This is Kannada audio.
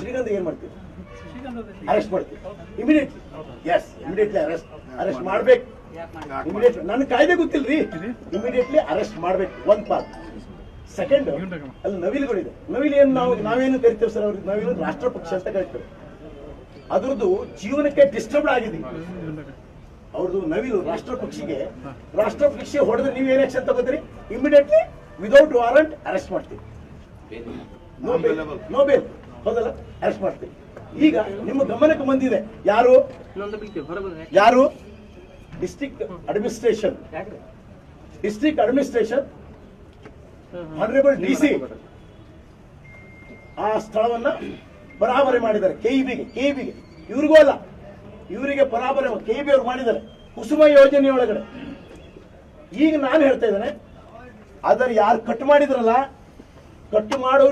ಶ್ರೀಗಂಧ ಏನ್ ಮಾಡ್ತೀವಿ? ಅರೆಸ್ಟ್ ಮಾಡ್ತೀವಿ ಇಮಿಡಿಯೇಟ್ಲಿ. ಎಸ್, ಇಮಿಡಿಯೇಟ್ಲಿ ಅರೆಸ್ಟ್ ಮಾಡ್ಬೇಕು. ಇಮಿಡಿಯೇಟ್ಲಿ, ನನ್ನ ಕಾಯ್ದೆ ಗೊತ್ತಿಲ್ರಿ, ಇಮಿಡಿಯೇಟ್ಲಿ ಅರೆಸ್ಟ್ ಮಾಡ್ಬೇಕು. ಒಂದ್ ಪಾರ್ಟ್. ಸೆಕೆಂಡ್, ಅಲ್ಲಿ ನವಿಲುಗಳಿದೆ. ನವಿಲು ಏನು ನಾವೇನು ಕರಿತೇವೆ ಸರ್? ಅವ್ರಿಗೆ ನವಿಲು ರಾಷ್ಟ್ರ ಪಕ್ಷಿ ಅಂತ ಕರಿತೇವೆ. ಅದ್ರದ್ದು ಜೀವನಕ್ಕೆ ಡಿಸ್ಟರ್ಬ್ ಆಗಿದೆ. ಅವ್ರದ್ದು ನವಿಲು ರಾಷ್ಟ್ರ ಪಕ್ಷಿ ಹೊಡೆದ್ರೆ ನೀವು ಏನ್ ಆಕ್ಷನ್ ತಗೋತೀರಿ? ಇಮಿಡಿಯೇಟ್ಲಿ ವಿದೌಟ್ ವಾರಂಟ್ ಅರೆಸ್ಟ್ ಮಾಡ್ತೀವಿ. ನೋ ಬೇಲ್, ಹೌದಲ್ಲ? ಅರೆಸ್ಟ್ ಮಾಡ್ತೀವಿ. ಈಗ ನಿಮ್ಮ ಗಮನಕ್ಕೆ ಬಂದಿದೆ ಯಾರು ಡಿಸ್ಟ್ರಿಕ್ಟ್ ಅಡ್ಮಿನಿಸ್ಟ್ರೇಷನ್ ಆನರೇಬಲ್ ಡಿಸಿ ಆ ಸ್ಥಳವನ್ನ ಬರಾಬರಿ ಮಾಡಿದ್ದಾರೆ. ಕೆಇಬಿಗೆ ಇವ್ರಿಗೂ ಅಲ್ಲ, ಇವರಿಗೆ ಬರಾಬರಿ ಕೆಇಬಿ ಅವರು ಮಾಡಿದ್ದಾರೆ ಕುಸುಮ ಯೋಜನೆಯೊಳಗಡೆ. ಈಗ ನಾನು ಹೇಳ್ತಾ ಇದ್ದೇನೆ, ಅದರ ಯಾರು ಕಟ್ ಮಾಡಿದ್ರಲ್ಲ, ಕಟ್ ಮಾಡೋ